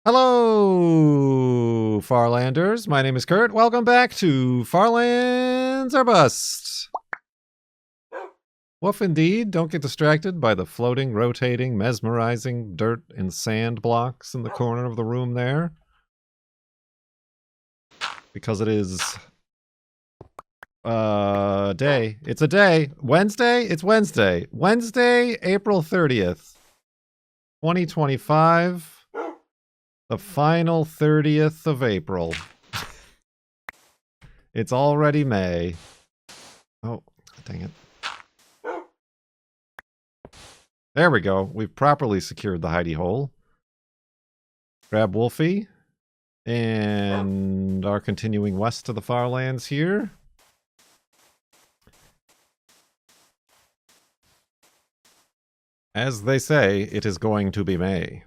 Hello, Farlanders. My name is Kurt. Welcome back to Farlands or Bust. Woof indeed. Don't get distracted by the floating, rotating, mesmerizing dirt and sand blocks in the corner of the room there. Because it is day. It's a day. Wednesday? It's Wednesday. Wednesday, April 30th, 2025. The final 30th of April. It's already May. Oh, dang it. There we go. We've properly secured the hidey hole. Grab Wolfie. And are continuing west to the Farlands here. As they say, it is going to be May.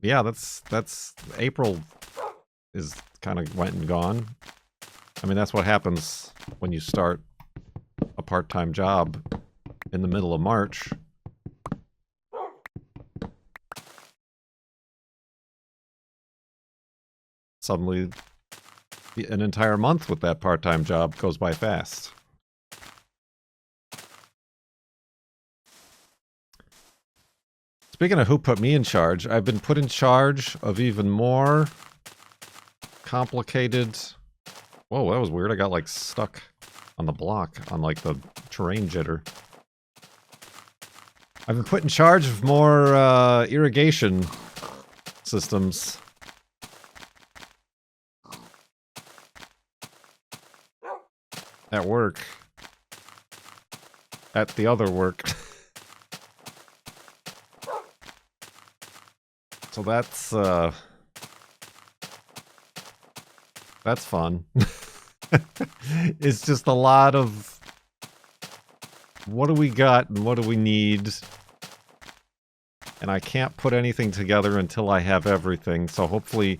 Yeah, that's April is kind of went and gone. I mean, that's what happens when you start a part-time job in the middle of March. Suddenly, an entire month with that part-time job goes by fast. Speaking of who put me in charge, I've been put in charge of even more complicated... Whoa, that was weird. I got, like, stuck on the block on, like, the terrain jitter. I've been put in charge of more irrigation systems. At work. At the other work. So that's fun. It's just a lot of what do we got and what do we need? And I can't put anything together until I have everything. So hopefully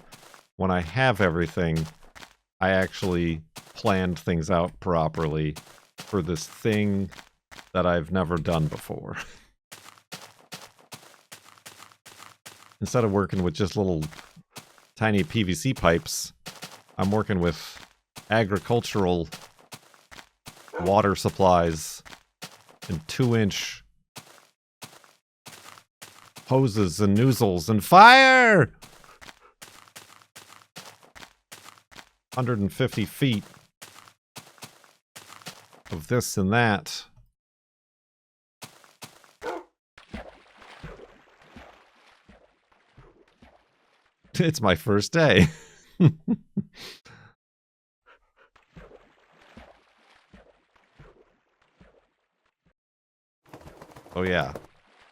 when I have everything, I actually planned things out properly for this thing that I've never done before. Instead of working with just little tiny PVC pipes, I'm working with agricultural water supplies and 2-inch hoses and nozzles and fire! 150 feet of this and that. It's my first day. Oh yeah.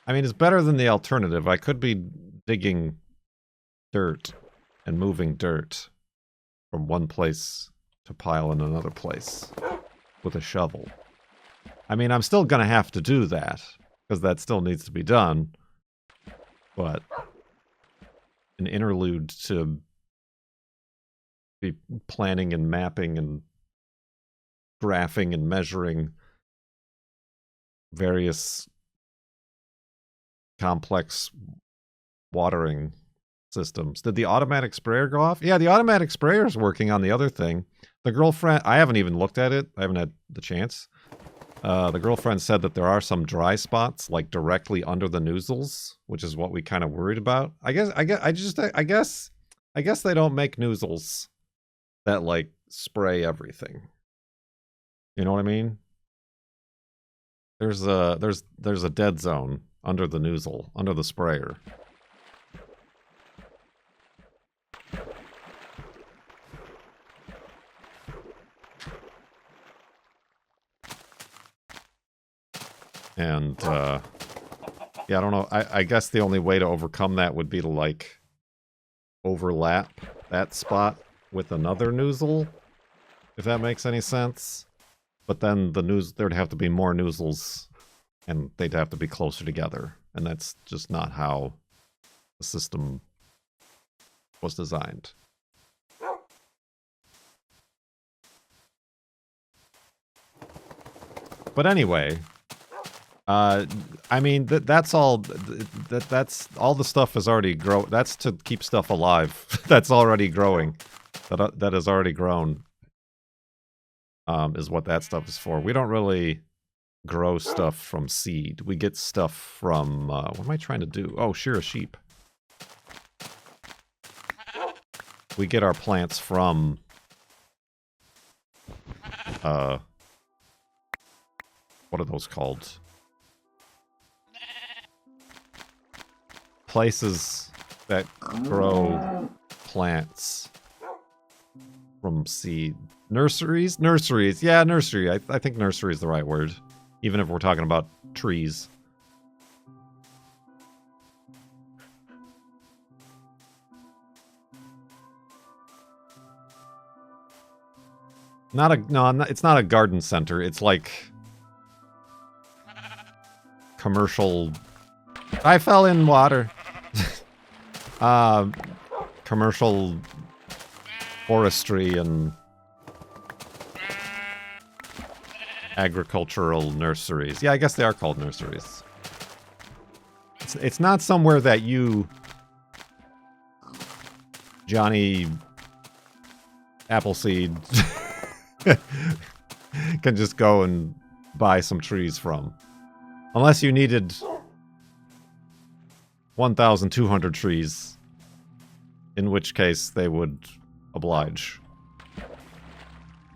I mean, it's better than the alternative. I could be digging dirt and moving dirt from one place to pile in another place with a shovel. I mean, I'm still gonna have to do that, because that still needs to be done. But an interlude to be planning and mapping and graphing and measuring various complex watering systems. Did the automatic sprayer go off? Yeah, the automatic sprayer is working on the other thing. The girlfriend, I haven't even looked at it. I haven't had the chance. The girlfriend said that there are some dry spots, like directly under the nozzles, which is what we kind of worried about. I guess they don't make nozzles that like spray everything. You know what I mean? There's a dead zone under the nozzle, under the sprayer. And, yeah, I don't know. I guess the only way to overcome that would be to, like, overlap that spot with another nozzle, if that makes any sense. But then there'd have to be more nozzles, and they'd have to be closer together. And that's just not how the system was designed. But anyway, I mean that's all. That's all the stuff is already grow. That's to keep stuff alive. That's already growing. That has already grown. Is what that stuff is for. We don't really grow stuff from seed. We get stuff from. What am I trying to do? Oh, shear a sheep. We get our plants from. What are those called? Places that grow plants from seed. Nurseries? Nurseries. Yeah, nursery. I think nursery is the right word. Even if we're talking about trees. It's not a garden center. It's like commercial. I fell in water. Commercial forestry and agricultural nurseries. Yeah, I guess they are called nurseries. It's not somewhere that you, Johnny Appleseed, can just go and buy some trees from. Unless you needed 1,200 trees, in which case they would oblige.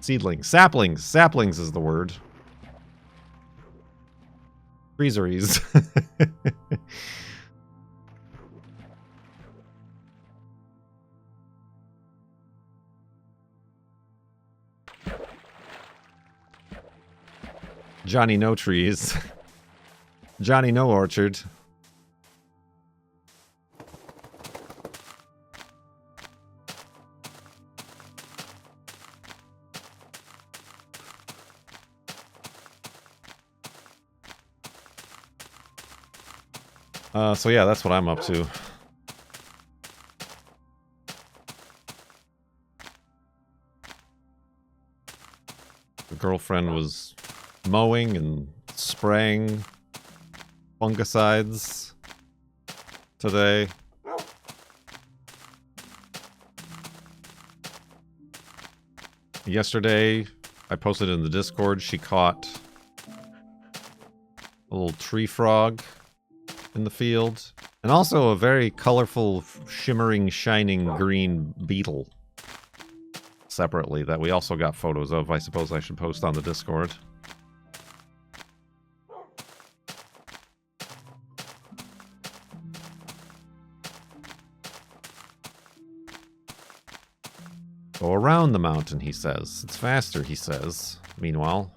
Seedlings. Saplings. Saplings is the word. Freezeries. Johnny No Trees. Johnny No Orchard. So yeah, that's what I'm up to. The girlfriend was mowing and spraying fungicides today. Yesterday, I posted in the Discord, she caught a little tree frog in the field. And also a very colorful, shimmering, shining green beetle. Separately, that we also got photos of. I suppose I should post on the Discord. Go around the mountain, he says. It's faster, he says. Meanwhile,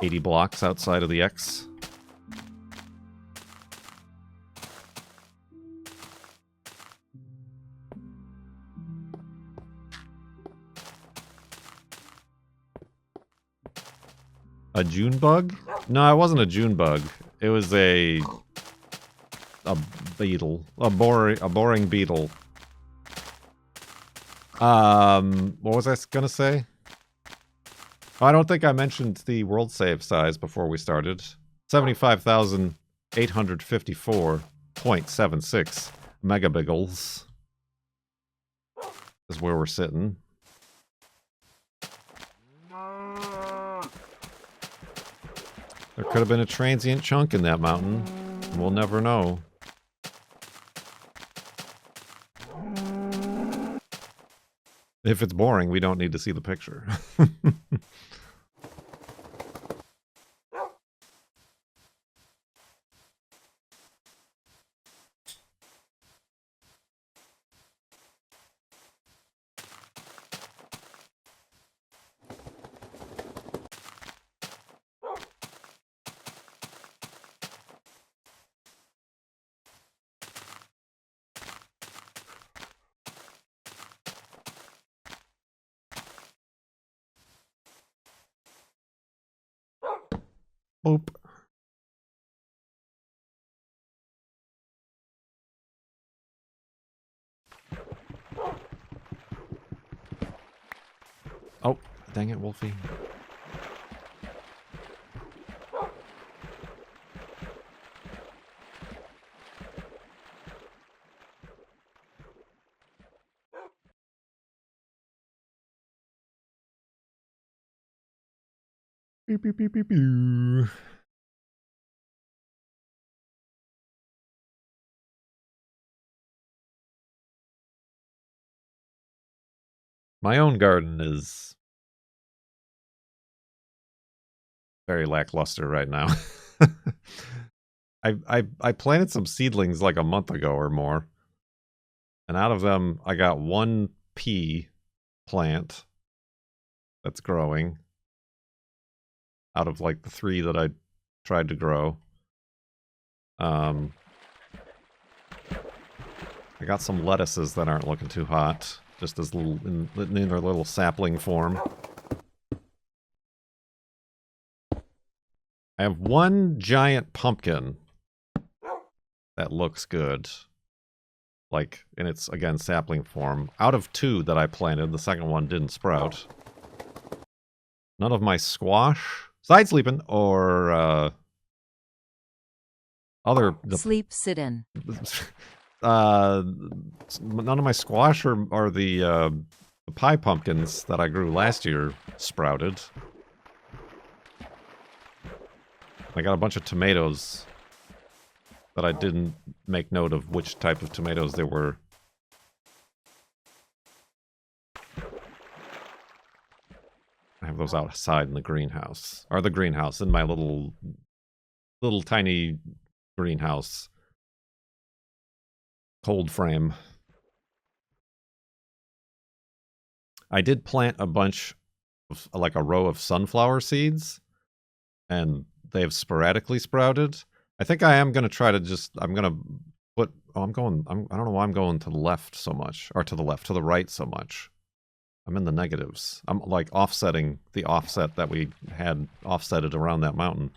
80 blocks outside of the X. A June bug? No, it wasn't a June bug. It was a beetle. A boring beetle. What was I gonna say? Oh, I don't think I mentioned the world save size before we started. 75,854.76 megabiggles is where we're sitting. There could have been a transient chunk in that mountain. We'll never know. If it's boring, we don't need to see the picture. Boop. Oh, dang it, Wolfie. Pew, pew, pew, pew, pew. My own garden is very lackluster right now. I planted some seedlings like a month ago or more. And out of them, I got one pea plant that's growing. Out of like the 3 that I tried to grow. I got some lettuces that aren't looking too hot. Just as little in their little sapling form. I have one giant pumpkin that looks good. Like, in its, again, sapling form. Out of 2 that I planted, the second one didn't sprout. None of my squash, side sleeping, or, other... Sleep, sit in. None of my squash or the pie pumpkins that I grew last year sprouted. I got a bunch of tomatoes that I didn't make note of which type of tomatoes they were. I have those outside in the greenhouse. Or the greenhouse, in my little tiny greenhouse. Cold frame. I did plant a bunch of, like a row of sunflower seeds. And they've sporadically sprouted. I think I am going to try to just, I'm going to put, I don't know why I'm going to the left so much, or to the right so much. I'm in the negatives. I'm like offsetting the offset that we had offsetted around that mountain.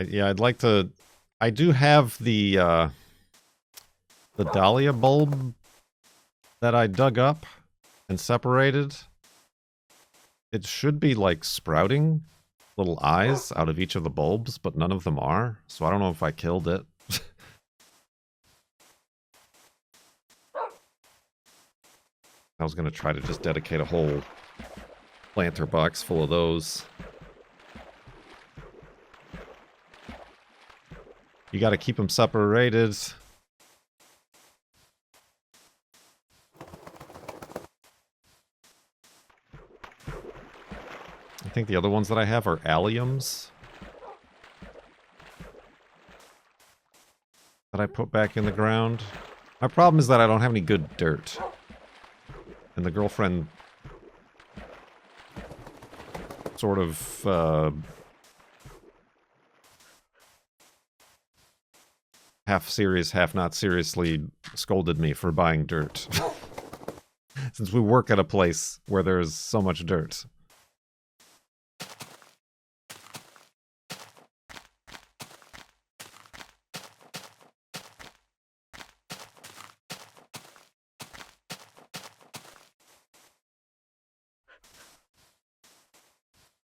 Yeah, I'd like to, I do have the dahlia bulb that I dug up and separated. It should be like sprouting little eyes out of each of the bulbs, but none of them are. So I don't know if I killed it. I was going to try to just dedicate a whole planter box full of those. You got to keep them separated. I think the other ones that I have are alliums that I put back in the ground. My problem is that I don't have any good dirt. And the girlfriend sort of half serious, half not seriously scolded me for buying dirt. Since we work at a place where there's so much dirt.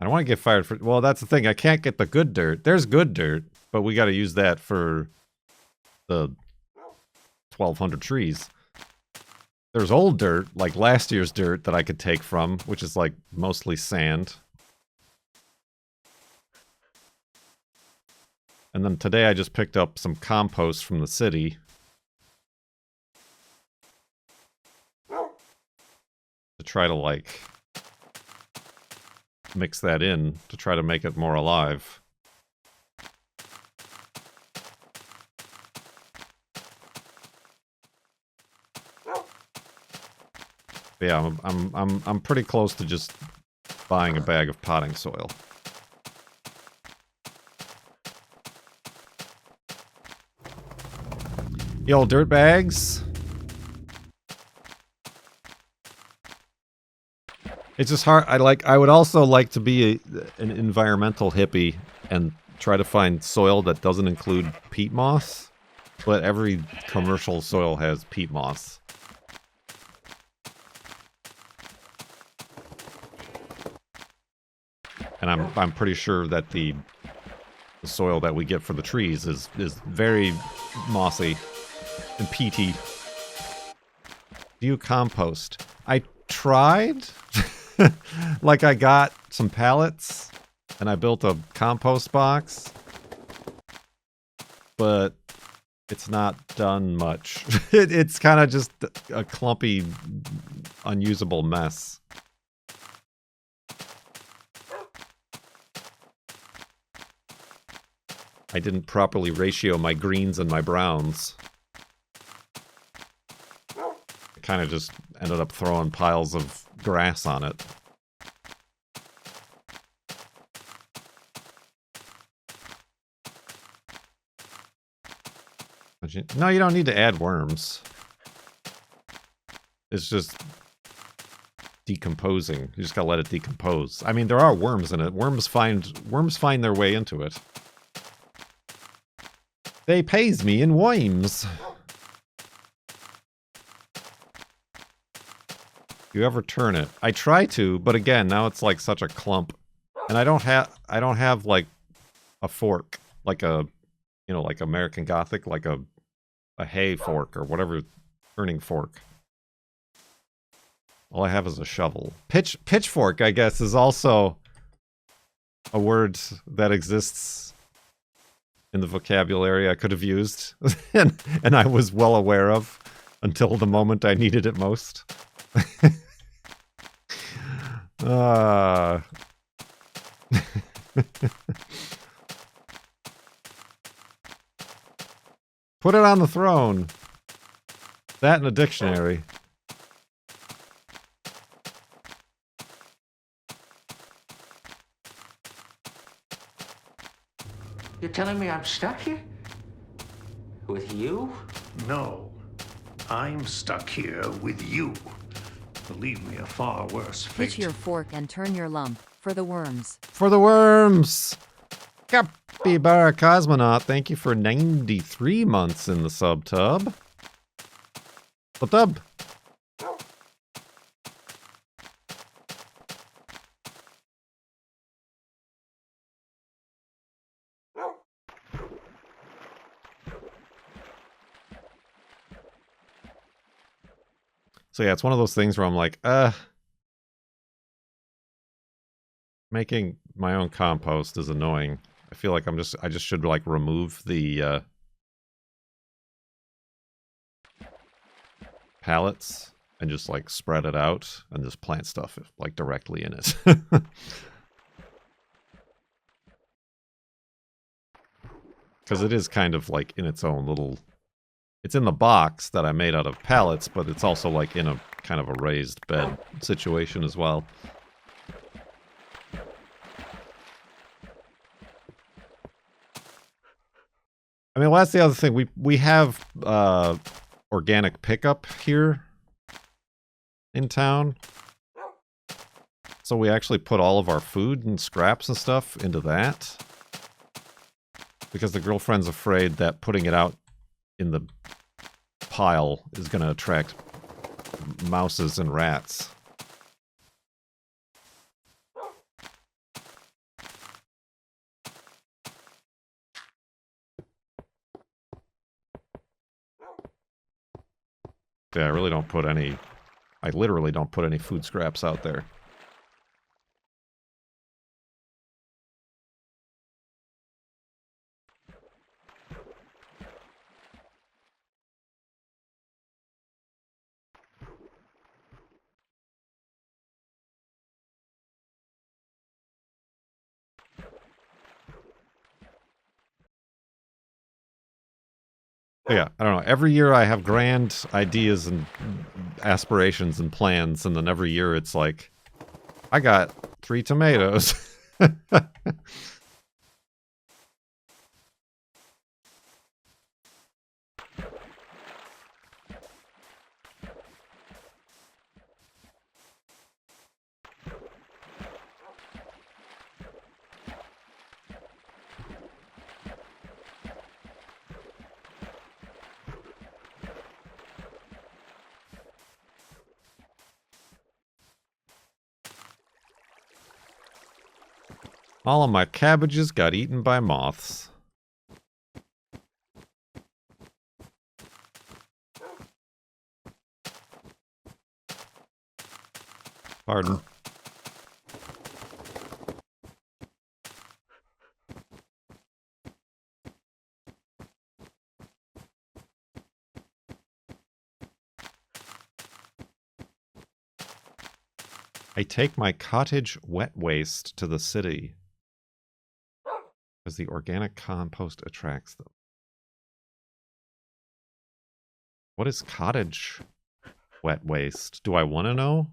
I don't want to get fired for... Well, that's the thing. I can't get the good dirt. There's good dirt, but we got to use that for the 1,200 trees. There's old dirt, like last year's dirt, that I could take from, which is like mostly sand. And then today I just picked up some compost from the city. To try to, like, mix that in to try to make it more alive. Yeah, I'm pretty close to just buying a bag of potting soil. The old dirt bags. It's just hard. I would also like to be an environmental hippie and try to find soil that doesn't include peat moss, but every commercial soil has peat moss. And I'm pretty sure that the soil that we get for the trees is very mossy and peaty. Do you compost? I tried. Like, I got some pallets and I built a compost box, but it's not done much. It's kind of just a clumpy, unusable mess. I didn't properly ratio my greens and my browns. I kind of just ended up throwing piles of grass on it. No, you don't need to add worms. It's just decomposing. You just gotta let it decompose. I mean, there are worms in it. Worms find their way into it. They pays me in worms. You ever turn it? I try to, but again, now it's like such a clump. And I don't have like a fork, like a, you know, like American Gothic, like a hay fork or whatever, turning fork. All I have is a shovel. Pitchfork, I guess, is also a word that exists in the vocabulary I could have used, and I was well aware of until the moment I needed it most. Put it on the throne. That in a dictionary. You're telling me I'm stuck here? With you? No. I'm stuck here with you. Believe me, a far worse fate. Pitch your fork and turn your lump for the worms. For the worms! Capybara Cosmonaut, thank you for 93 months in the sub-tub. Sub-tub. So yeah, it's one of those things where I'm like, making my own compost is annoying. I feel like I just should like remove the pallets and just like spread it out and just plant stuff like directly in it. Because it is kind of like in its own little... It's in the box that I made out of pallets, but it's also like in a kind of a raised bed situation as well. I mean, well, that's the other thing. We have organic pickup here in town. So we actually put all of our food and scraps and stuff into that. Because the girlfriend's afraid that putting it out in the pile is going to attract mouses and rats. Yeah, I really don't put any... I literally don't put any food scraps out there. Yeah, I don't know. Every year I have grand ideas and aspirations and plans, and then every year it's like, I got 3 tomatoes. All of my cabbages got eaten by moths. Pardon. I take my cottage wet waste to the city because the organic compost attracts them. What is cottage wet waste? Do I want to know?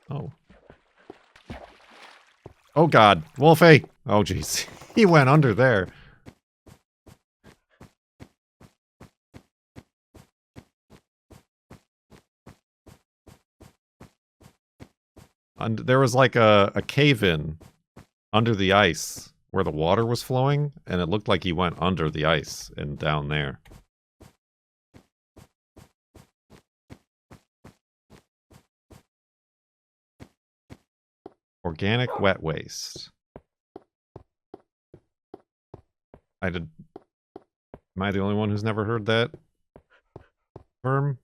Oh. Oh God, Wolfie! Oh jeez, he went under there. And there was like a cave-in under the ice where the water was flowing, and it looked like he went under the ice and down there. Organic wet waste. Am I the only one who's never heard that term?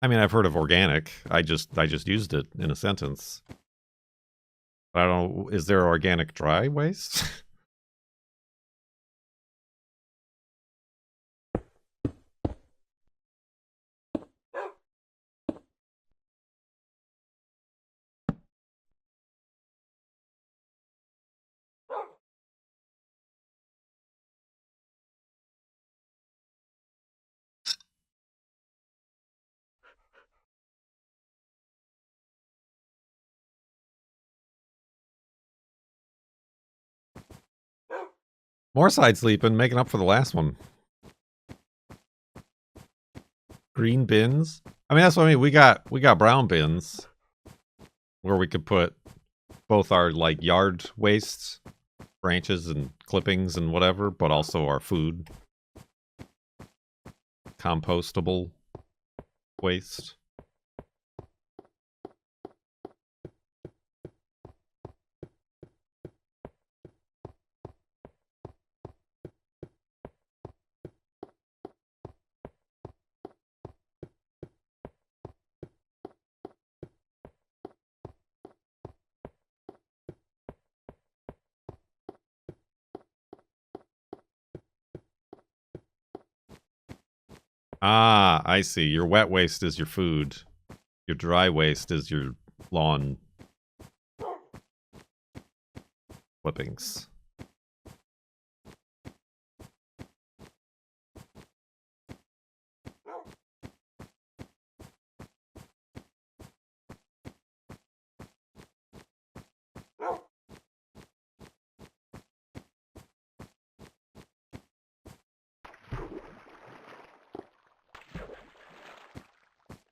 I mean, I've heard of organic. I just used it in a sentence. I don't know, is there organic dry waste? More side sleeping, making up for the last one. Green bins? I mean, that's what I mean. We got brown bins where we could put both our like yard wastes, branches and clippings and whatever, but also our food. Compostable waste. Ah, I see. Your wet waste is your food. Your dry waste is your lawn clippings.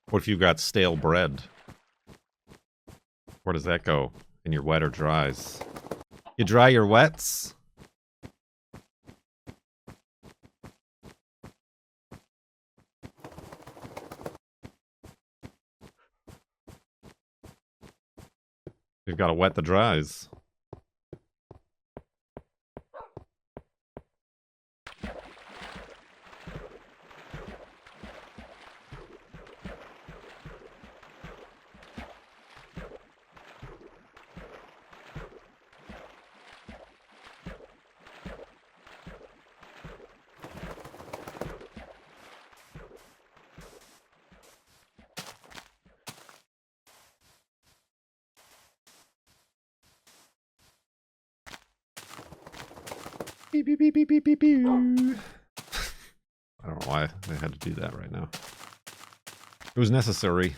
What if you've got stale bread? Where does that go? In your wet or dries? You dry your wets? You've got to wet the dries. Beep, beep, beep, beep, beep, beep, beep. I don't know why I had to do that right now. It was necessary.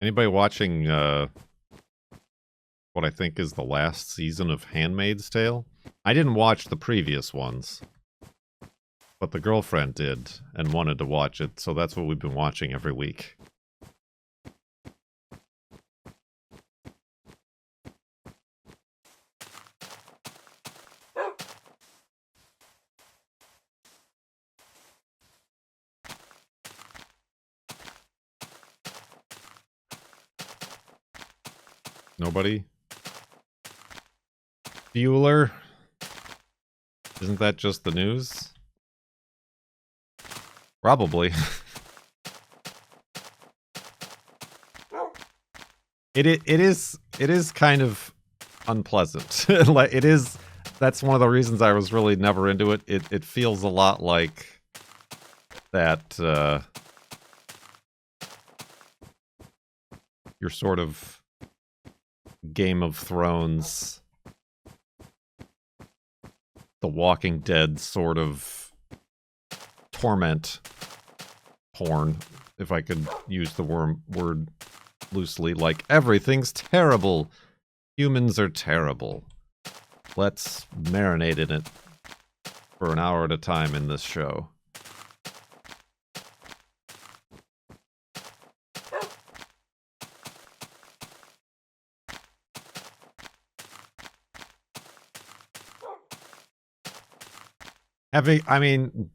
Anybody watching what I think is the last season of Handmaid's Tale? I didn't watch the previous ones, but the girlfriend did and wanted to watch it, so that's what we've been watching every week. Nobody? Bueller? Isn't that just the news? Probably. It is kind of unpleasant. Like it is. That's one of the reasons I was really never into it. It feels a lot like that. You're sort of Game of Thrones, The Walking Dead sort of torment porn, if I could use the word loosely. Like, everything's terrible. Humans are terrible. Let's marinate in it for an hour at a time in this show. I mean,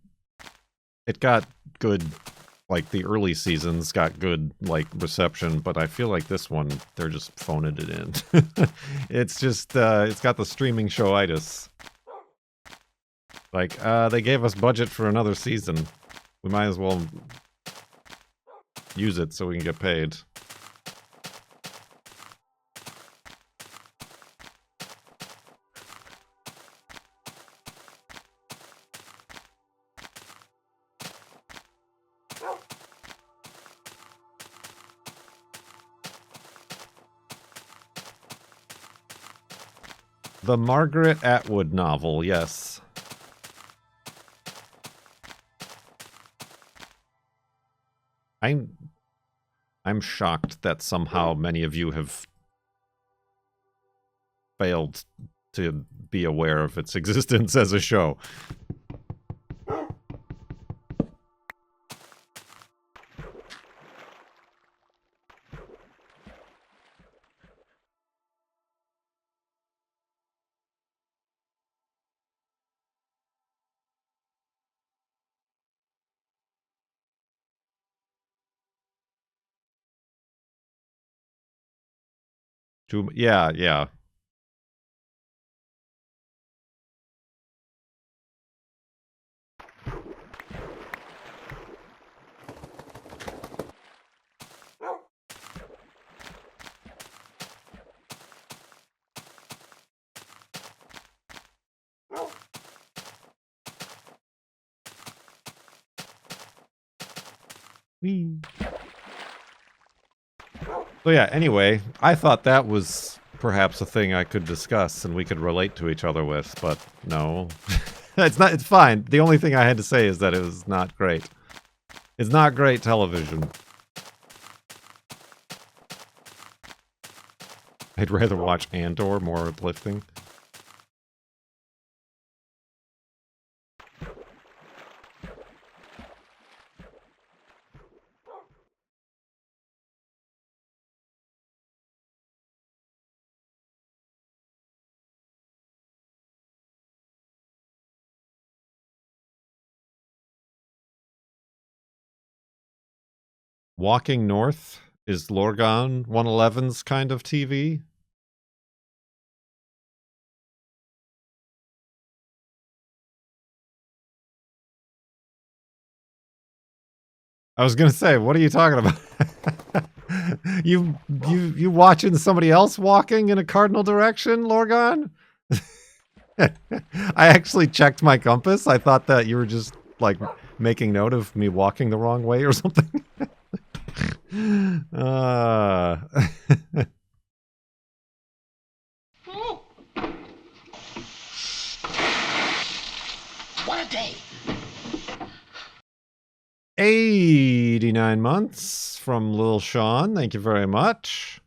it got good, like, the early seasons got good, like, reception, but I feel like this one, they're just phoning it in. It's just, it's got the streaming show-itis. Like, they gave us budget for another season. We might as well use it so we can get paid. The Margaret Atwood novel, yes. I'm shocked that somehow many of you have failed to be aware of its existence as a show. Yeah, yeah. Whee. So yeah, anyway, I thought that was perhaps a thing I could discuss and we could relate to each other with, but no. It's fine. The only thing I had to say is that it was not great. It's not great television. I'd rather watch Andor, more uplifting. Walking North is Lorgon 111's kind of TV. I was gonna say, what are you talking about? you watching somebody else walking in a cardinal direction, Lorgon? I actually checked my compass. I thought that you were just like making note of me walking the wrong way or something. What a day! Hey! 89 months from Lil Sean. Thank you very much.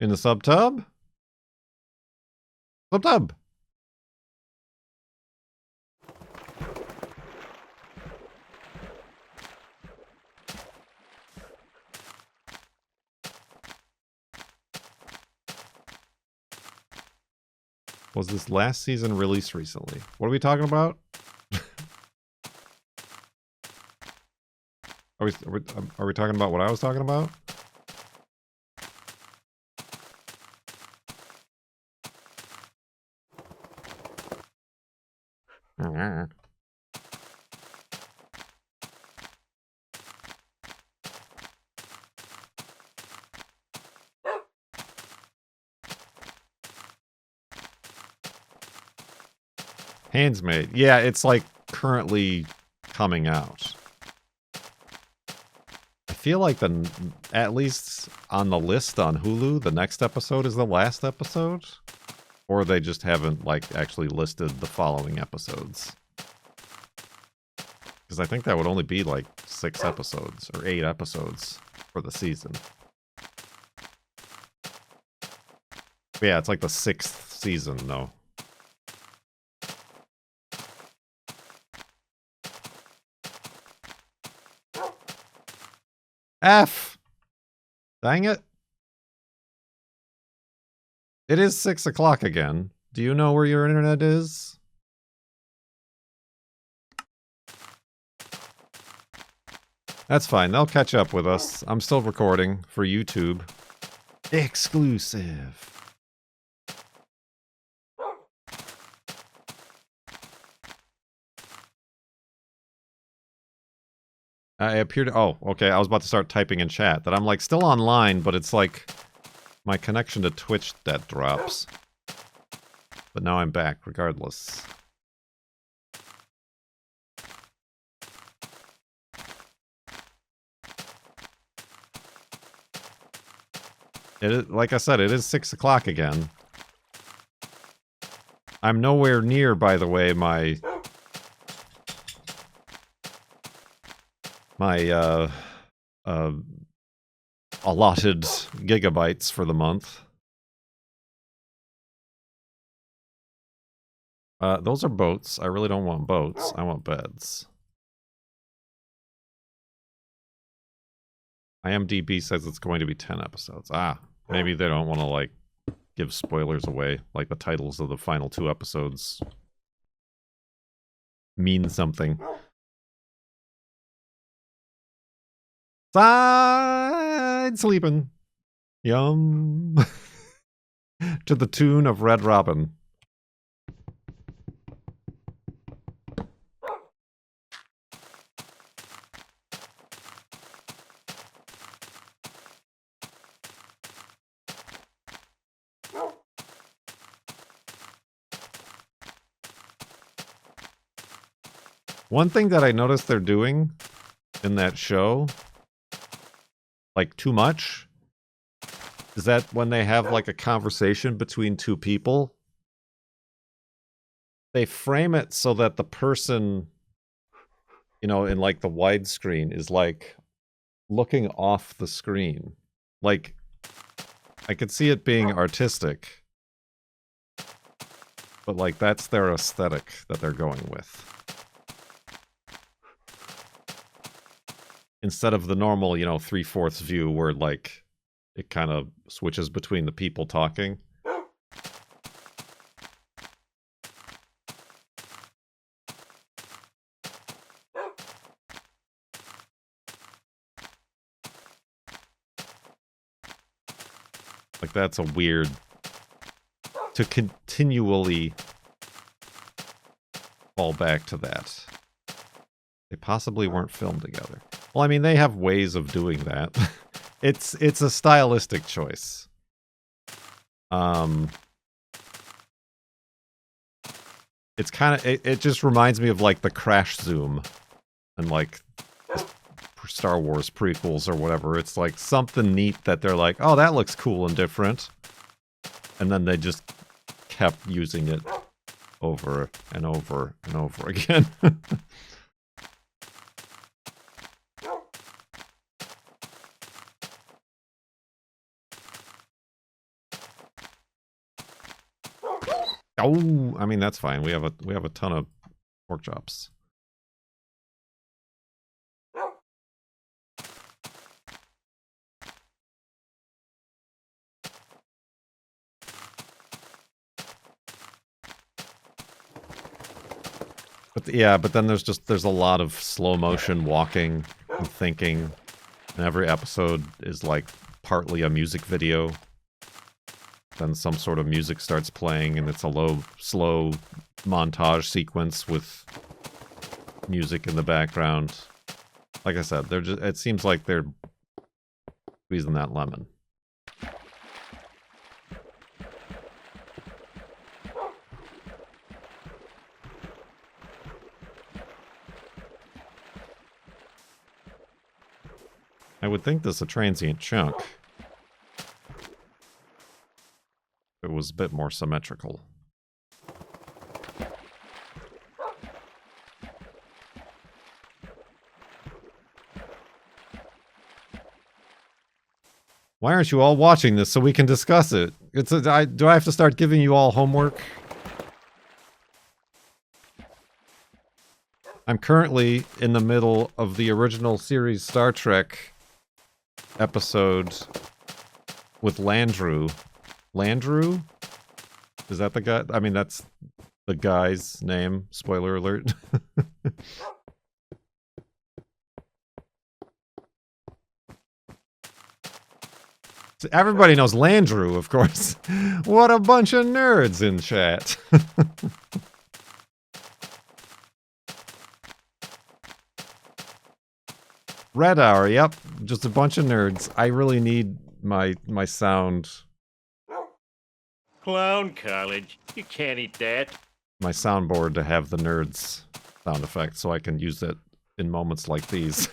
In the subtub. Subtub. Was this last season released recently? What are we talking about? Are we talking about what I was talking about? Handmaid. Yeah, it's like currently coming out. I feel like at least on the list on Hulu, the next episode is the last episode. Or they just haven't like actually listed the following episodes. Because I think that would only be like 6 episodes or 8 episodes for the season. But yeah, it's like the 6th season though. F! Dang it. It is 6 o'clock again. Do you know where your internet is? That's fine. They'll catch up with us. I'm still recording for YouTube. Exclusive. I appear to... Oh, okay. I was about to start typing in chat that I'm like still online, but it's like my connection to Twitch that drops. But now I'm back regardless. It is, like I said, it is 6 o'clock again. I'm nowhere near, by the way, my allotted gigabytes for the month. Those are boats. I really don't want boats. I want beds. IMDb says it's going to be 10 episodes. Ah, maybe they don't want to, like, give spoilers away. Like, the titles of the final 2 episodes mean something. Side sleeping. Yum. To the tune of Red Robin. One thing that I noticed they're doing in that show, like too much, is that when they have like a conversation between 2 people, they frame it so that the person, you know, in like the widescreen is like looking off the screen. Like, I could see it being artistic, but like that's their aesthetic that they're going with. Instead of the normal, you know, 3/4 view where, like, it kind of switches between the people talking. Like, that's a weird... To continually fall back to that. They possibly weren't filmed together. Well, I mean, they have ways of doing that. It's a stylistic choice. It's kind of... It just reminds me of, like, the crash zoom. And, like, Star Wars prequels or whatever. It's, like, something neat that they're like, oh, that looks cool and different. And then they just kept using it over and over and over again. Oh, I mean that's fine. We have a ton of pork chops. But yeah, but then there's a lot of slow motion walking and thinking, and every episode is like partly a music video. Then some sort of music starts playing, and it's a slow montage sequence with music in the background. Like I said, it seems like they're squeezing that lemon. I would think this is a transient chunk. It was a bit more symmetrical. Why aren't you all watching this so we can discuss it? Do I have to start giving you all homework? I'm currently in the middle of the original series Star Trek episode with Landru. Landru? Is that the guy? I mean, that's the guy's name. Spoiler alert. Everybody knows Landru, of course. What a bunch of nerds in chat. Red Hour, yep. Just a bunch of nerds. I really need my sound. Clown college. You can't eat that. My soundboard to have the nerds sound effect so I can use it in moments like these.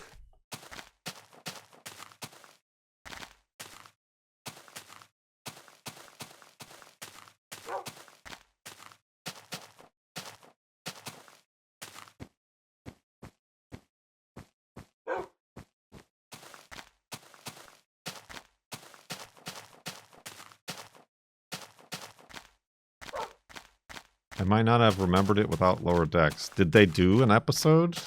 I might not have remembered it without Lower Decks. Did they do an episode?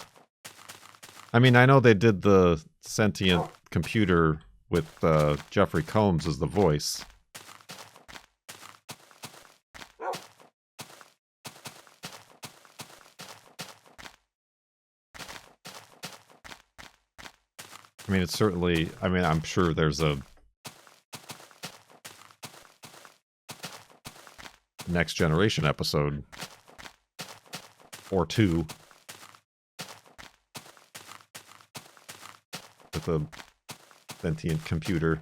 I mean, I know they did the sentient computer with Jeffrey Combs as the voice. I mean, it's certainly... I mean, I'm sure there's a... Next Generation episode. Or two. With a sentient computer.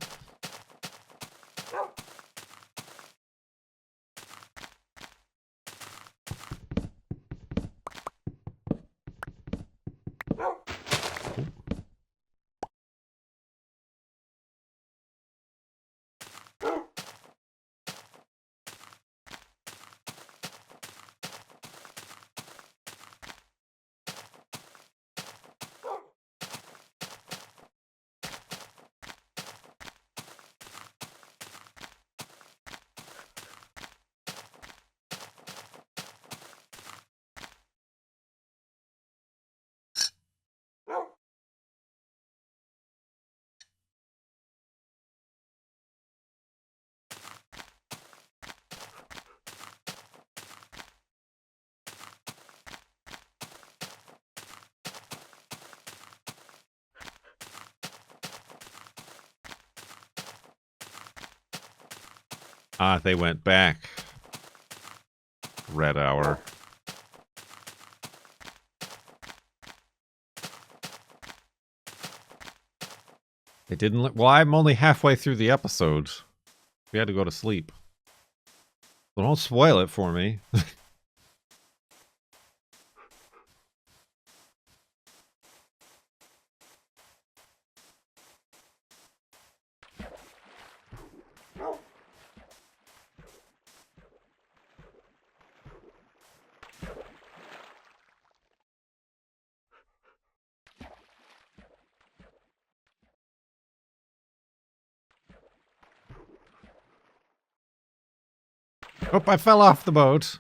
Ah, they went back. Red Hour. They didn't... Well, I'm only halfway through the episode. We had to go to sleep. Well, don't spoil it for me. Oh, I fell off the boat.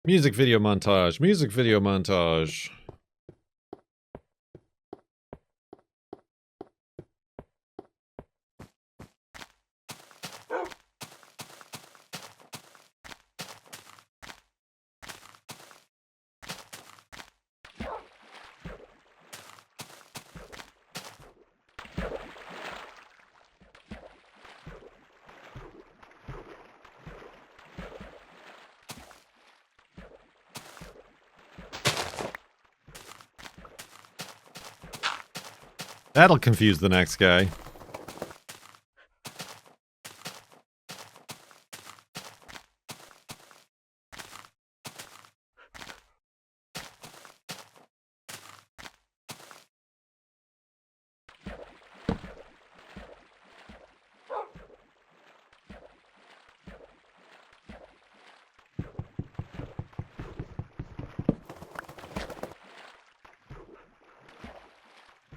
Music video montage. Music video montage. That'll confuse the next guy.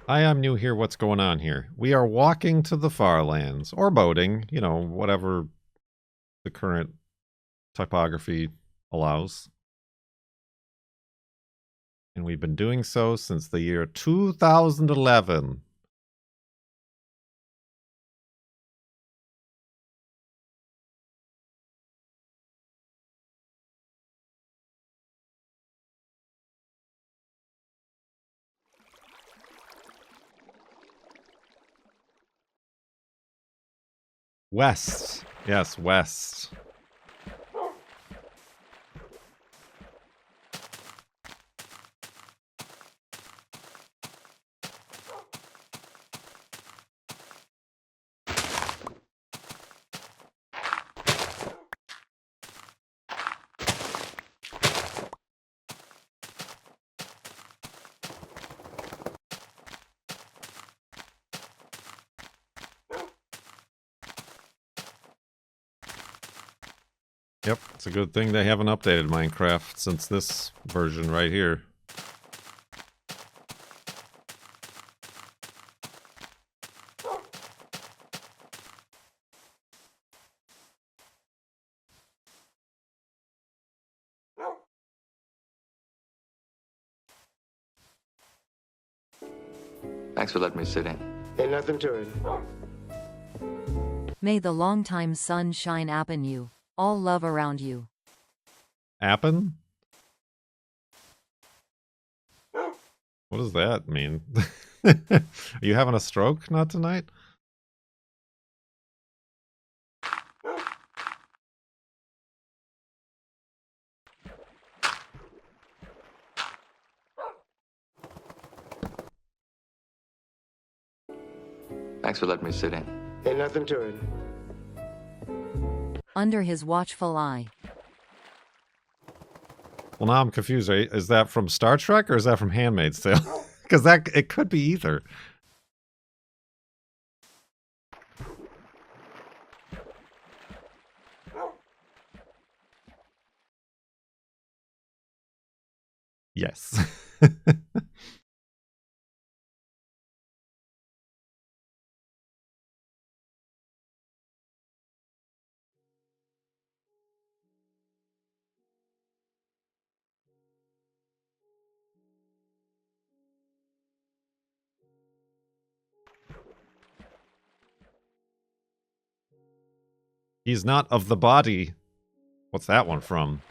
I am new here. What's going on here? We are walking to the Farlands, or boating, you know, whatever the current typography allows. And we've been doing so since the year 2011. West. Yes, west. Yep, it's a good thing they haven't updated Minecraft since this version right here. Thanks for letting me sit in. Ain't nothing to it. May the longtime sun shine upon you. All love around you. Appen? What does that mean? Are you having a stroke? Not tonight? Thanks for letting me sit in. Ain't nothing to it. Under his watchful eye. Well, now I'm confused. Is that from Star Trek or is that from Handmaid's Tale? Because that it could be either. Yes. He's not of the body. What's that one from?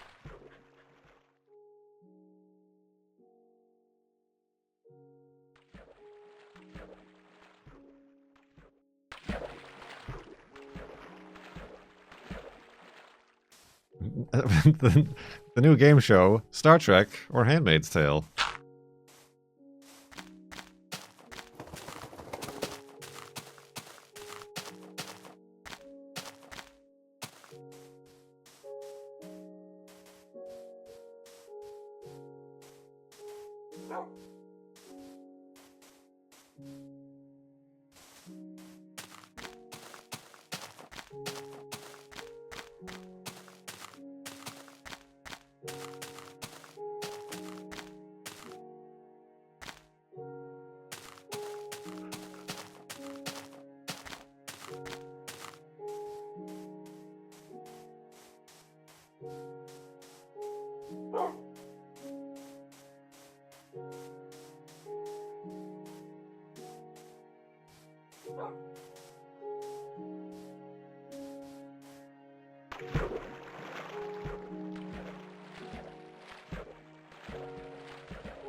the new game show, Star Trek or Handmaid's Tale.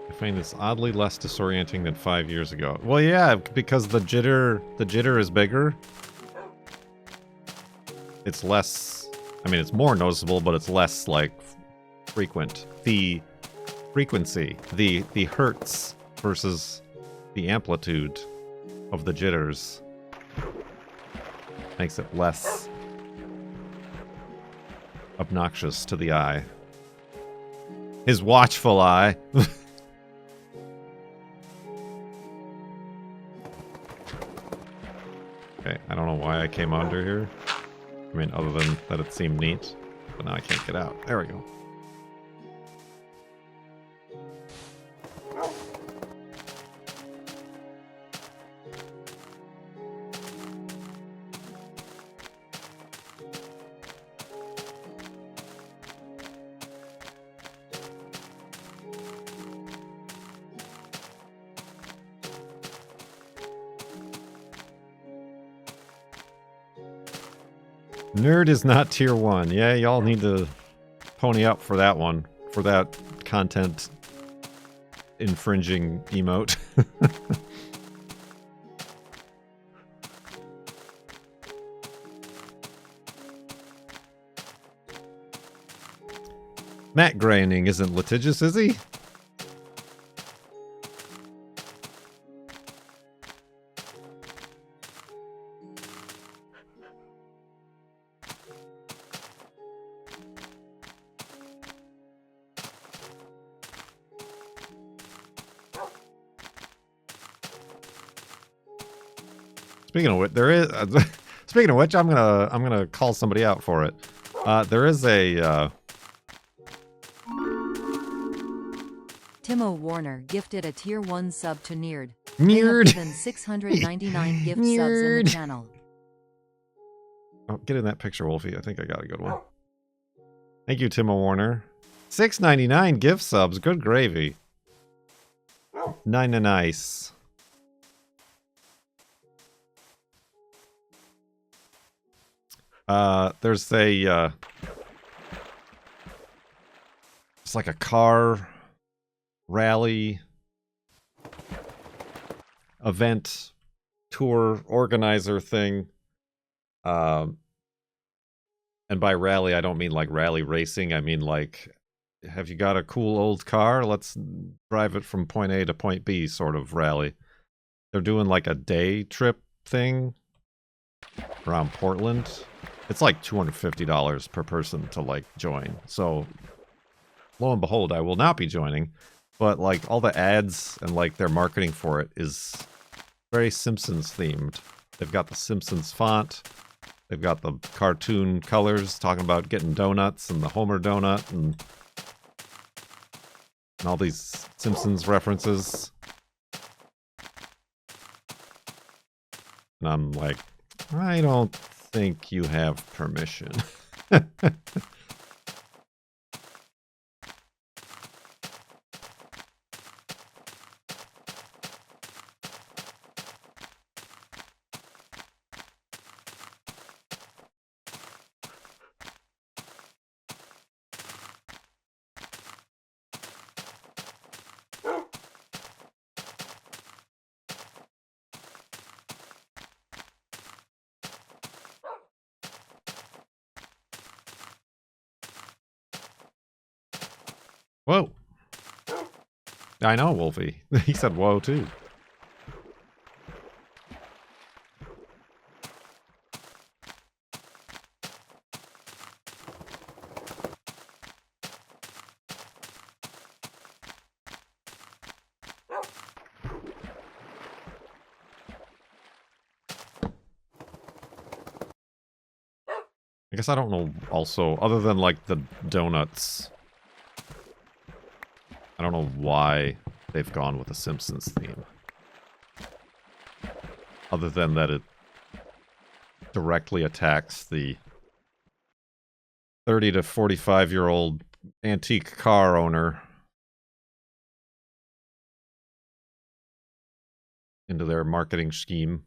I find this oddly less disorienting than 5 years ago. Well, yeah, because the jitter is bigger. It's less, I mean, it's more noticeable, but it's less, like, frequent. The frequency, the hertz versus the amplitude of the jitters makes it less obnoxious to the eye. His watchful eye. Okay, I don't know why I came under here. I mean, other than that it seemed neat. But now I can't get out. There we go. Nerd is not tier 1. Yeah, y'all need to pony up for that one. For that content infringing emote. Matt Groening isn't litigious, is he? Speaking of which, there is. Speaking of which, I'm gonna call somebody out for it. There is a. Timo Warner gifted a tier 1 sub to Nerd. Nerd. They have given 699 gift subs in the channel. Oh, get in that picture, Wolfie. I think I got a good one. Thank you, Timo Warner. 6.99 gift subs. Good gravy. Nice. There's a it's like a car rally event tour organizer thing. And by rally I don't mean like rally racing. I mean like, have you got a cool old car? Let's drive it from point A to point B sort of rally. They're doing like a day trip thing around Portland. It's like $250 per person to like join. So lo and behold, I will not be joining. But like all the ads and like their marketing for it is very Simpsons themed. They've got the Simpsons font. They've got the cartoon colors talking about getting donuts and the Homer donut and all these Simpsons references. And I'm like, I don't think you have permission. Whoa. I know, Wolfie. He said whoa, too. I guess I don't know also, other than like the donuts, I don't know why they've gone with the Simpsons theme. Other than that it directly attacks the 30 to 45-year-old antique car owner into their marketing scheme.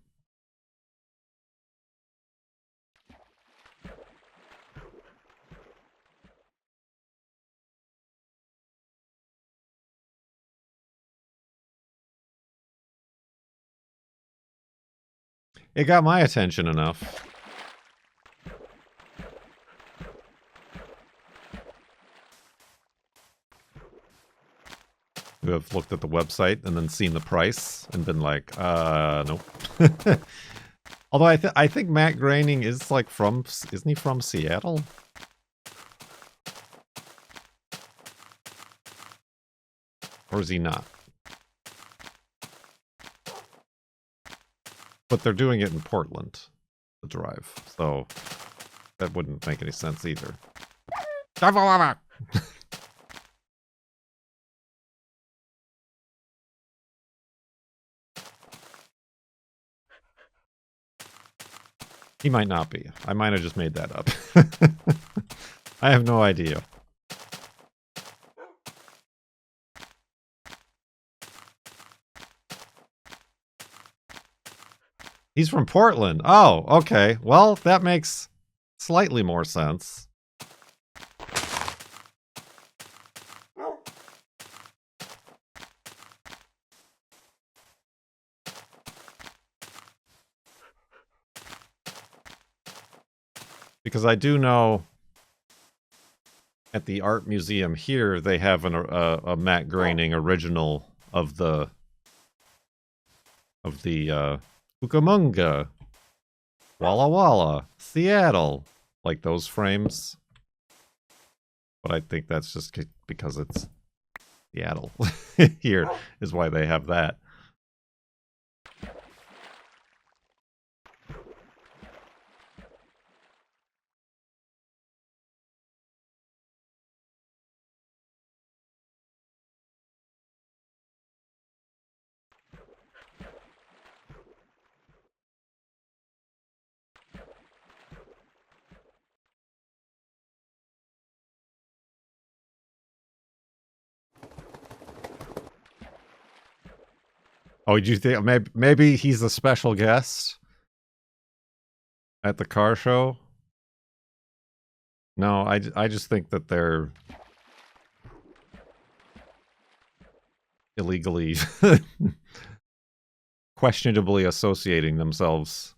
It got my attention enough. Who have looked at the website and then seen the price and been like, nope. Although I think Matt Groening is like isn't he from Seattle? Or is he not? But they're doing it in Portland, the drive, so that wouldn't make any sense either. He might not be. I might have just made that up. I have no idea. He's from Portland. Oh, okay. Well, that makes slightly more sense. Because I do know at the art museum here, they have a Matt Groening original of the Cucamonga, Walla Walla, Seattle, like those frames. But I think that's just because it's Seattle here is why they have that. Oh, do you think maybe he's a special guest at the car show? No, I just think that they're illegally, questionably associating themselves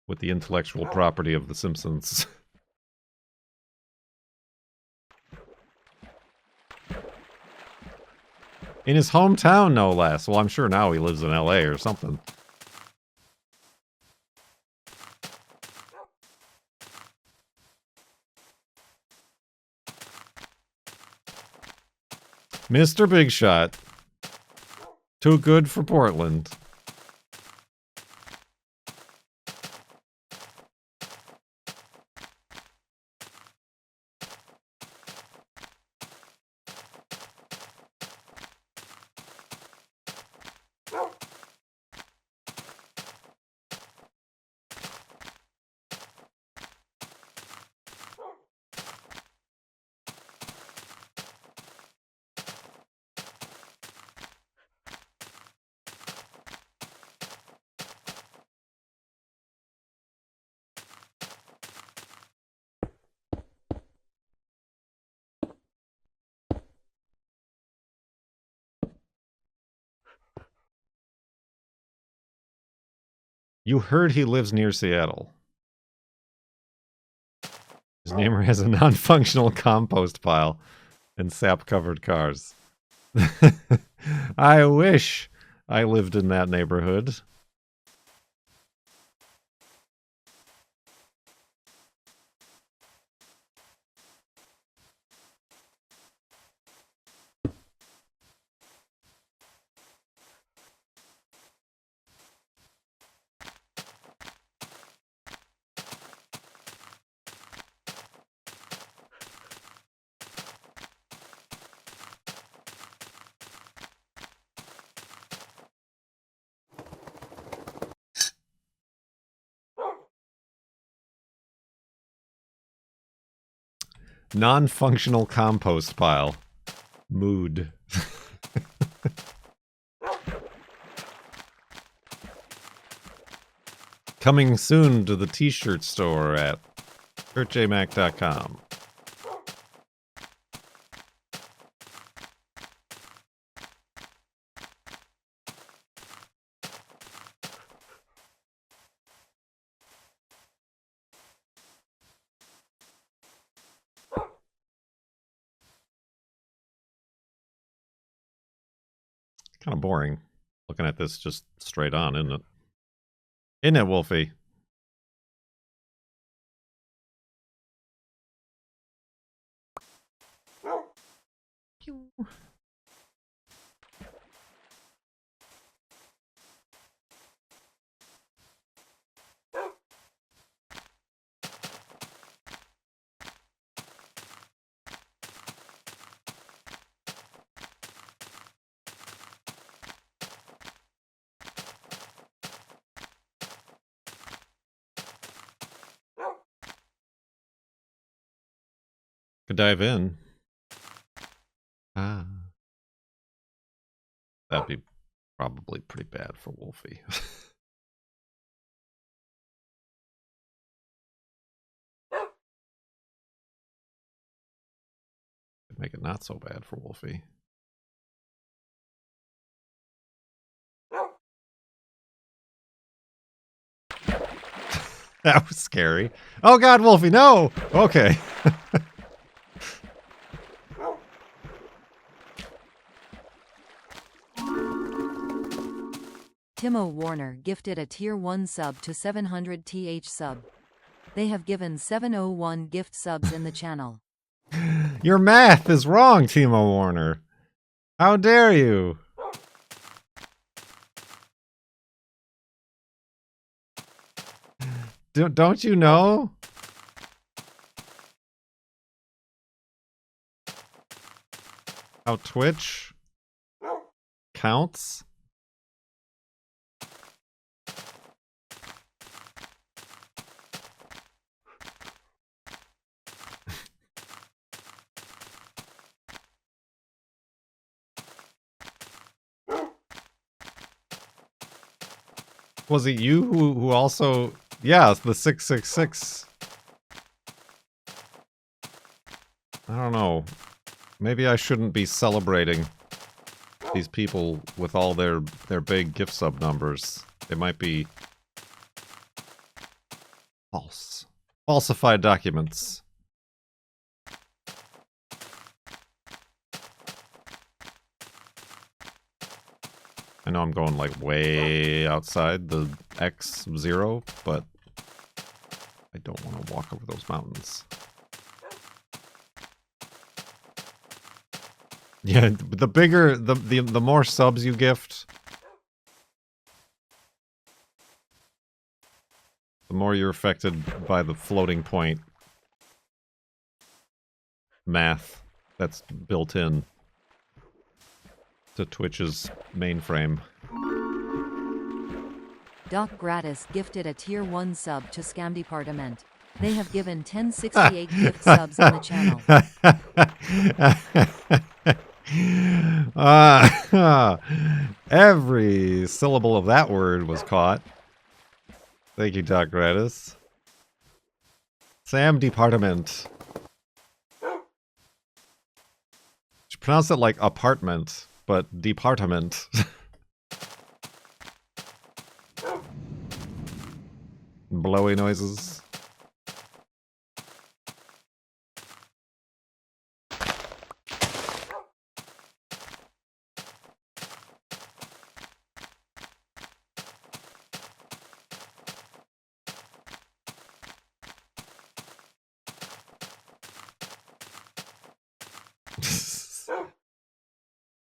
with the intellectual property of the Simpsons. In his hometown, no less. Well, I'm sure now he lives in LA or something. Mr. Big Shot. Too good for Portland. You heard he lives near Seattle. His neighbor has a non-functional compost pile and sap-covered cars. I wish I lived in that neighborhood. Non-functional compost pile. Mood. Coming soon to the t-shirt store at kurtjmac.com. Kind of boring looking at this just straight on, isn't it? Isn't it, Wolfie? Could dive in. Ah. That'd be probably pretty bad for Wolfie. Could make it not so bad for Wolfie. That was scary. Oh God, Wolfie, no! Okay. Timo Warner gifted a Tier 1 sub to 700 TH sub. They have given 701 gift subs in the channel. Your math is wrong, Timo Warner. How dare you? Don't you know? How Twitch counts? Was it you who also... Yeah, it's the 666. I don't know. Maybe I shouldn't be celebrating these people with all their big gift sub numbers. They might be false. Falsified documents. I know I'm going like way outside the X0, but I don't want to walk over those mountains. Yeah, the bigger, the more subs you gift, the more you're affected by the floating point math that's built in to Twitch's mainframe. Doc Gratis gifted a Tier 1 sub to Scam Department. They have given 1068 gift subs in the channel. Every syllable of that word was caught. Thank you, Doc Gratis. Sam Department. You pronounce it like apartment, but department. Blowy noises.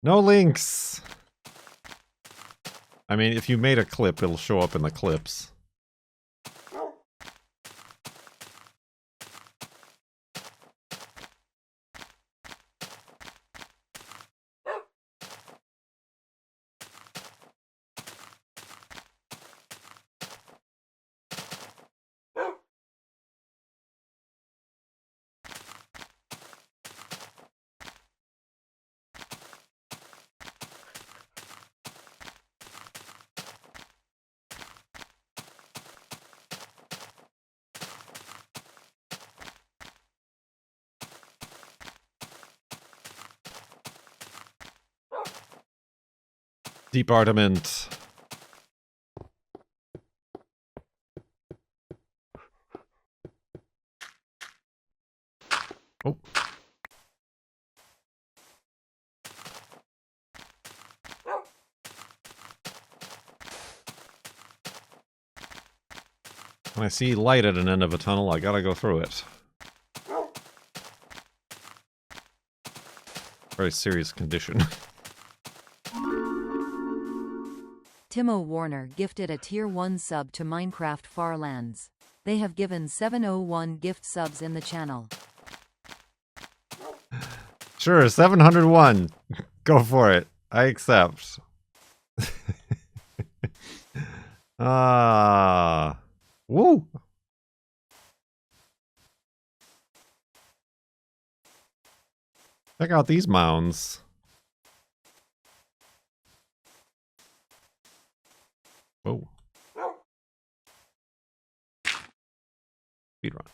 No links. I mean, if you made a clip, it'll show up in the clips. Department. Oh. When I see light at an end of a tunnel, I gotta go through it. Very serious condition. Timo Warner gifted a Tier 1 sub to Minecraft Farlands. They have given 701 gift subs in the channel. Sure, 701. Go for it. I accept. Woo! Check out these mounds. Whoa. Speedrun.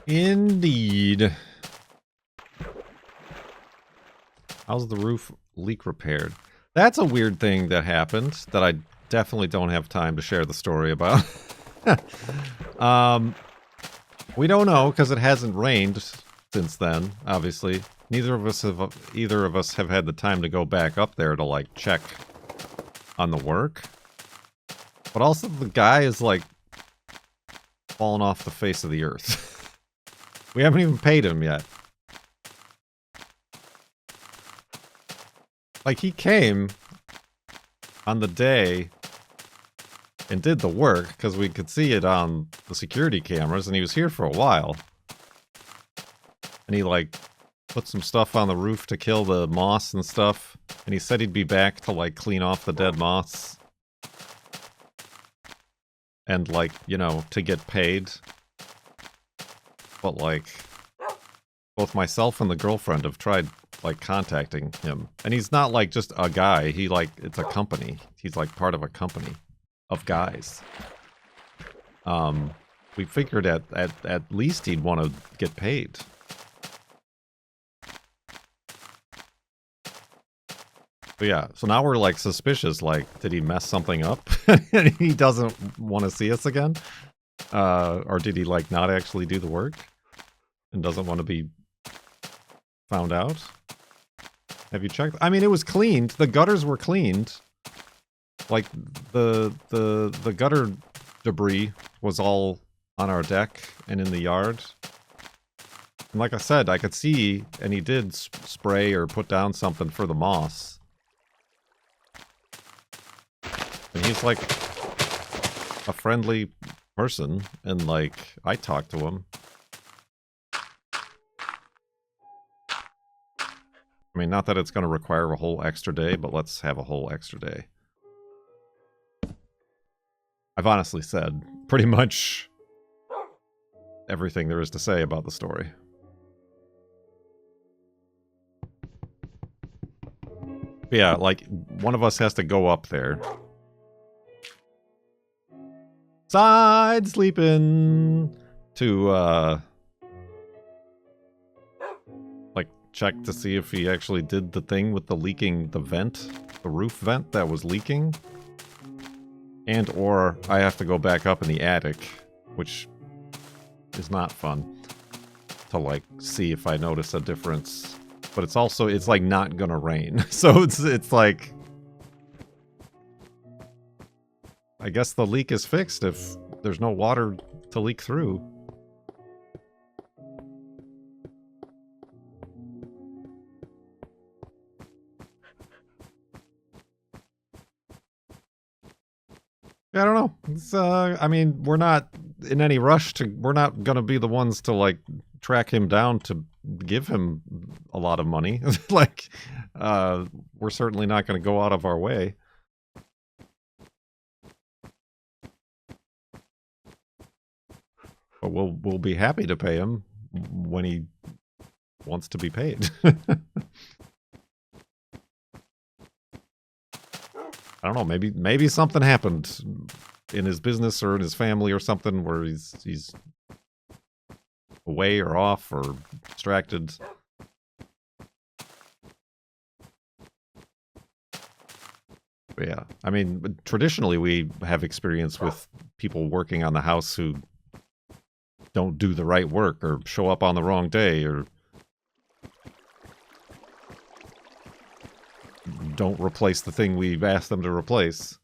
Indeed. How's the roof leak repaired? That's a weird thing that happened that I definitely don't have time to share the story about. We don't know because it hasn't rained since then, obviously. Either of us have had the time to go back up there to like check on the work. But also the guy is like fallen off the face of the earth. We haven't even paid him yet. Like, he came on the day and did the work, because we could see it on the security cameras, and he was here for a while. And he, like, put some stuff on the roof to kill the moss and stuff, and he said he'd be back to, like, clean off the dead moss. And, like, you know, to get paid. But, like, both myself and the girlfriend have tried, like, contacting him. And he's not, like, just a guy. He, like, it's a company. He's, like, part of a company of guys. We figured at least he'd want to get paid. But yeah, so now we're, like, suspicious. Like, did he mess something up? And he doesn't want to see us again? Or did he, like, not actually do the work? And doesn't want to be found out? Have you checked? I mean, it was cleaned. The gutters were cleaned. Like, the gutter debris was all on our deck and in the yard. And like I said, I could see, and he did spray or put down something for the moss. And he's like a friendly person, and like, I talked to him. I mean, not that it's going to require a whole extra day, but let's have a whole extra day. I've honestly said pretty much everything there is to say about the story. But yeah, like, one of us has to go up there. Side sleeping to, like, check to see if he actually did the thing with the leaking, the vent, the roof vent that was leaking. And or I have to go back up in the attic, which is not fun, to, like, see if I notice a difference but it's also, it's like not gonna rain. So it's like, I guess the leak is fixed if there's no water to leak through. I don't know. It's, I mean, we're not in any rush to, we're not gonna be the ones to, like, track him down to give him a lot of money. Like, we're certainly not gonna go out of our way. But we'll be happy to pay him when he wants to be paid. I don't know, maybe something happened in his business or in his family or something where he's away or off or distracted. But yeah, I mean, traditionally we have experience with people working on the house who don't do the right work or show up on the wrong day or don't replace the thing we've asked them to replace.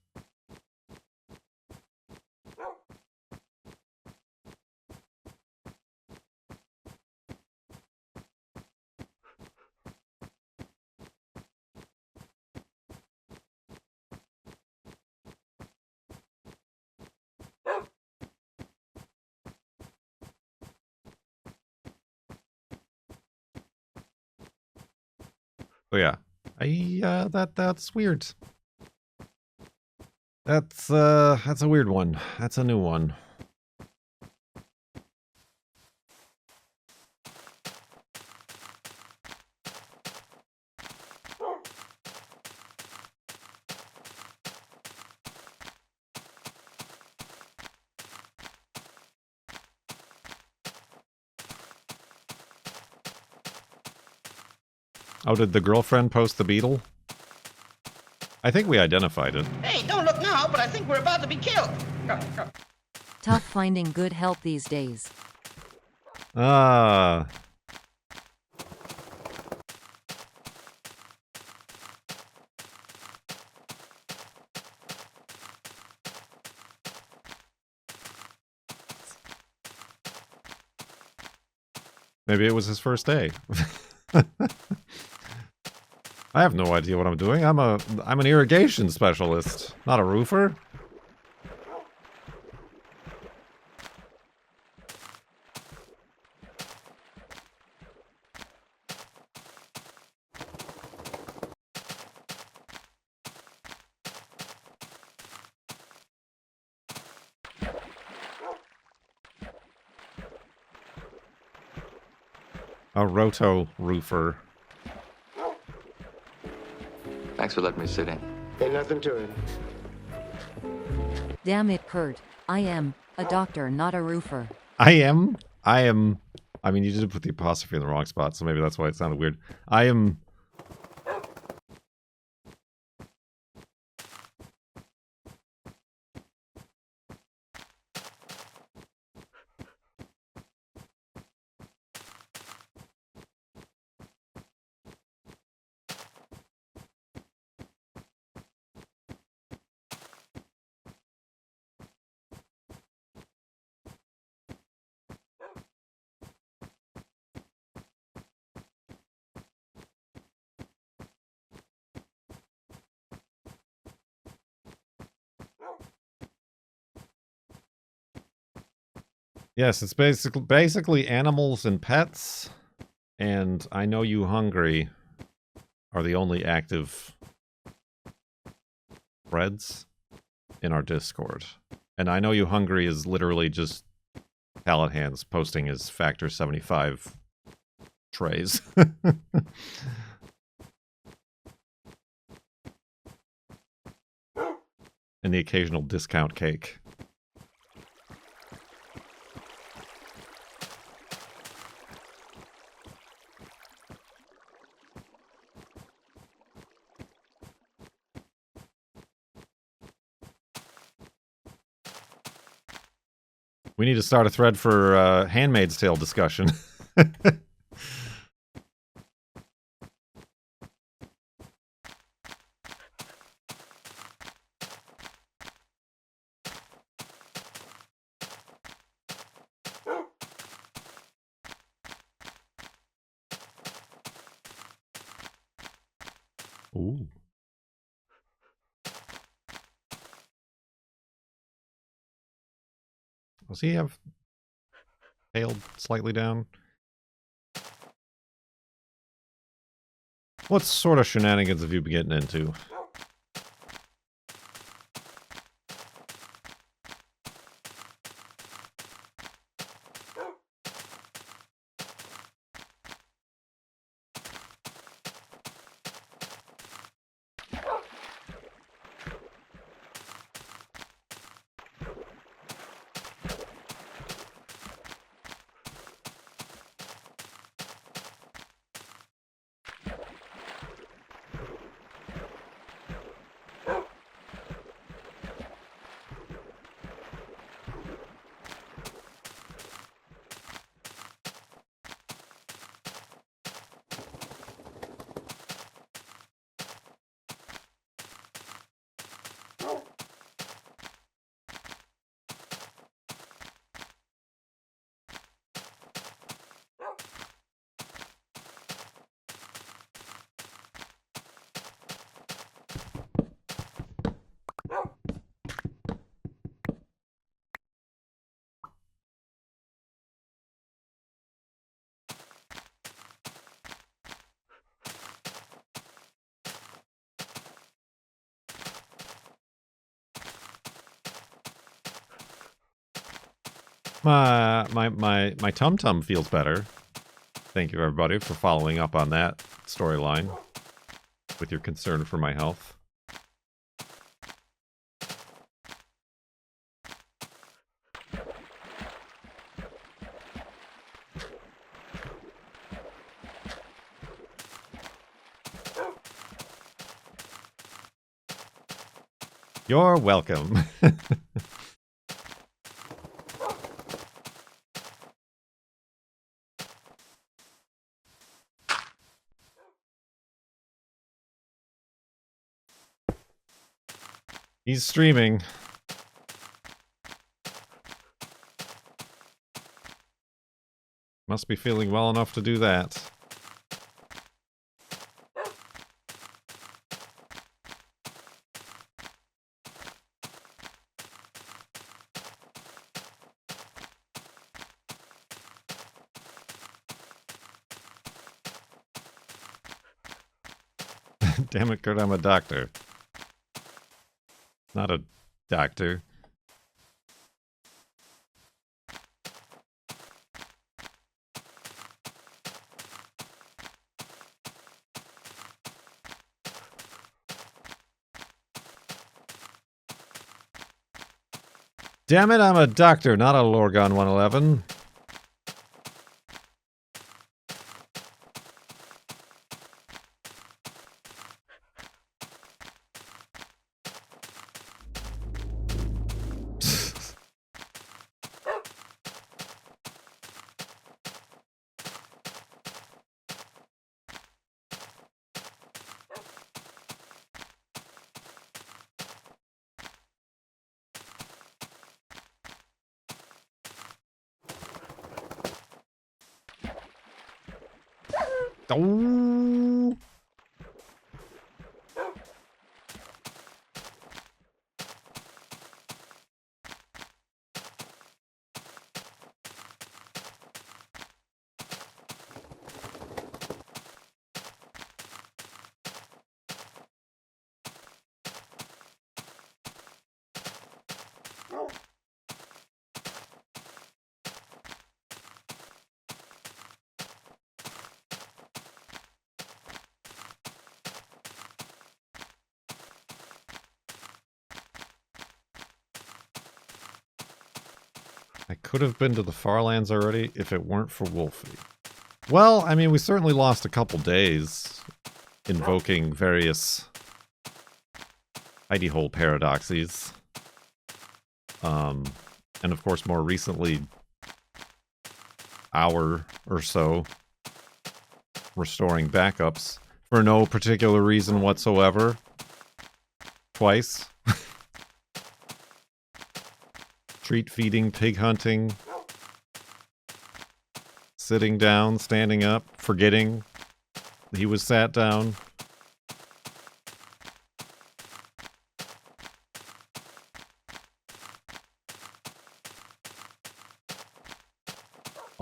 So yeah, that's weird. That's a weird one. That's a new one. Oh, did the girlfriend post the beetle? I think we identified it. Hey, don't look now, but I think we're about to be killed. Come. Tough finding good help these days. Ah. Maybe it was his first day. I have no idea what I'm doing. I'm an irrigation specialist, not a roofer. A roto roofer. Thanks for letting me sit in. Ain't nothing to it. Damn it, Kurt. I am a doctor, not a roofer. I am. I mean, you did put the apostrophe in the wrong spot, so maybe that's why it sounded weird. I am. Yes, it's basically animals and pets, and I Know You Hungry are the only active threads in our Discord. And I Know You Hungry is literally just pallet hands posting his Factor 75 trays. And the occasional discount cake. We need to start a thread for Handmaid's Tale discussion. Ooh. Does he have tailed slightly down? What sort of shenanigans have you been getting into? My tum-tum feels better. Thank you, everybody, for following up on that storyline with your concern for my health. You're welcome. He's streaming. Must be feeling well enough to do that. Damn it, Kurt, I'm a doctor. Not a doctor. Damn it, I'm a doctor, not a Lorgon 111. Oh. I could have been to the Farlands already if it weren't for Wolfie. Well, I mean, we certainly lost a couple days invoking various hidey hole paradoxes. And of course, more recently, hour or so restoring backups for no particular reason whatsoever. Twice. Treat feeding, pig hunting, sitting down, standing up, forgetting he was sat down.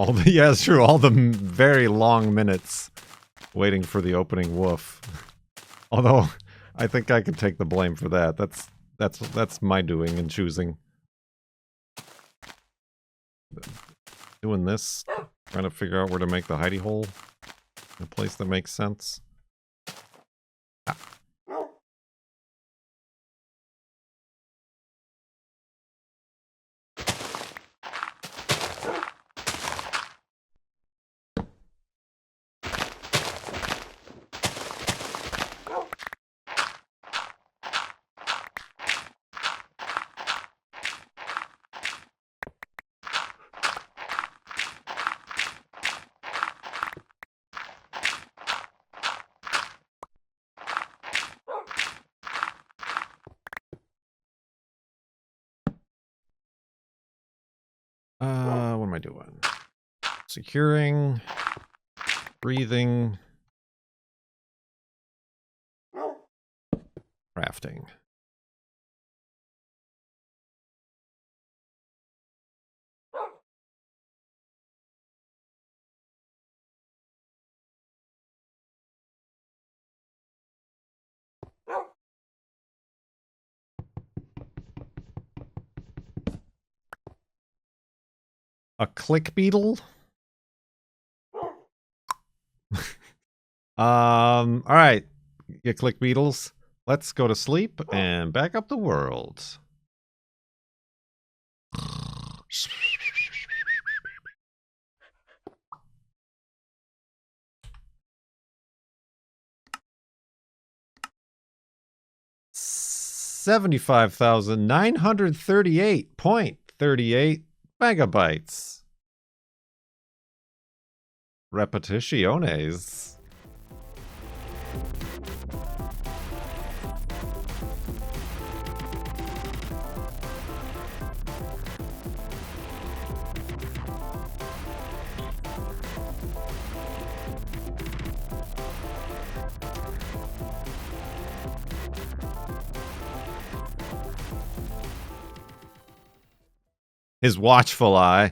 All the yeah, it's true. All the very long minutes waiting for the opening woof. Although I think I can take the blame for that. That's my doing and choosing. Doing this, trying to figure out where to make the hidey hole, a place that makes sense. Ah. What am I doing? Securing, breathing, crafting. A click beetle? Alright. You click beetles. Let's go to sleep and back up the world. $75,938.38 megabytes. Repeticiones. His watchful eye.